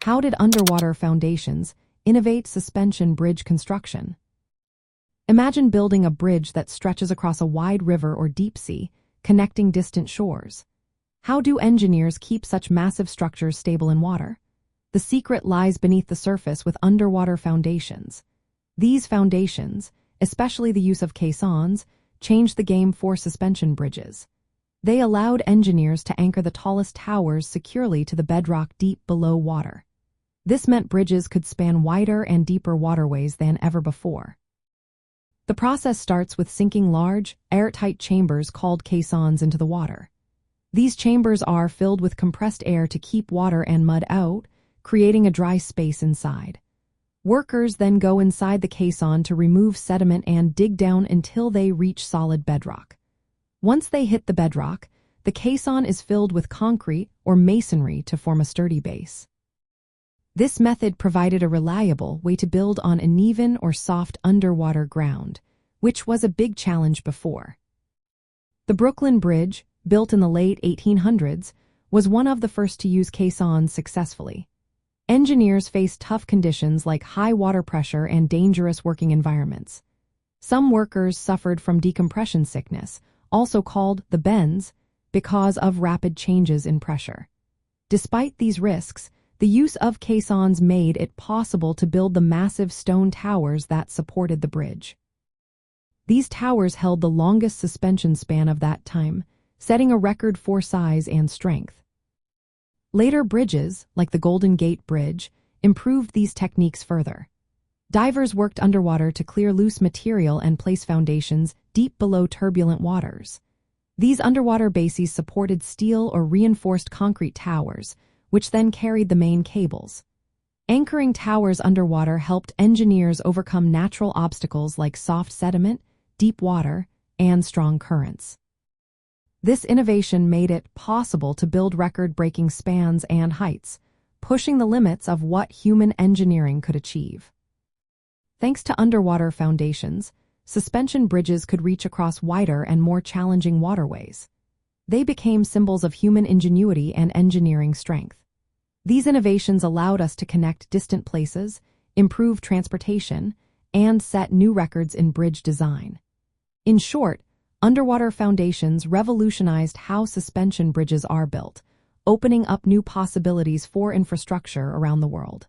How did underwater foundations innovate suspension bridge construction? Imagine building a bridge that stretches across a wide river or deep sea, connecting distant shores. How do engineers keep such massive structures stable in water? The secret lies beneath the surface with underwater foundations. These foundations, especially the use of caissons, changed the game for suspension bridges. They allowed engineers to anchor the tallest towers securely to the bedrock deep below water. This meant bridges could span wider and deeper waterways than ever before. The process starts with sinking large, airtight chambers called caissons into the water. These chambers are filled with compressed air to keep water and mud out, creating a dry space inside. Workers then go inside the caisson to remove sediment and dig down until they reach solid bedrock. Once they hit the bedrock, the caisson is filled with concrete or masonry to form a sturdy base. This method provided a reliable way to build on uneven or soft underwater ground, which was a big challenge before. The Brooklyn Bridge, built in the late 1800s, was one of the first to use caissons successfully. Engineers faced tough conditions like high water pressure and dangerous working environments. Some workers suffered from decompression sickness, also called the bends, because of rapid changes in pressure. Despite these risks, the use of caissons made it possible to build the massive stone towers that supported the bridge. These towers held the longest suspension span of that time, setting a record for size and strength. Later bridges, like the Golden Gate Bridge, improved these techniques further. Divers worked underwater to clear loose material and place foundations deep below turbulent waters. These underwater bases supported steel or reinforced concrete towers, which then carried the main cables. Anchoring towers underwater helped engineers overcome natural obstacles like soft sediment, deep water, and strong currents. This innovation made it possible to build record-breaking spans and heights, pushing the limits of what human engineering could achieve. Thanks to underwater foundations, suspension bridges could reach across wider and more challenging waterways. They became symbols of human ingenuity and engineering strength. These innovations allowed us to connect distant places, improve transportation, and set new records in bridge design. In short, underwater foundations revolutionized how suspension bridges are built, opening up new possibilities for infrastructure around the world.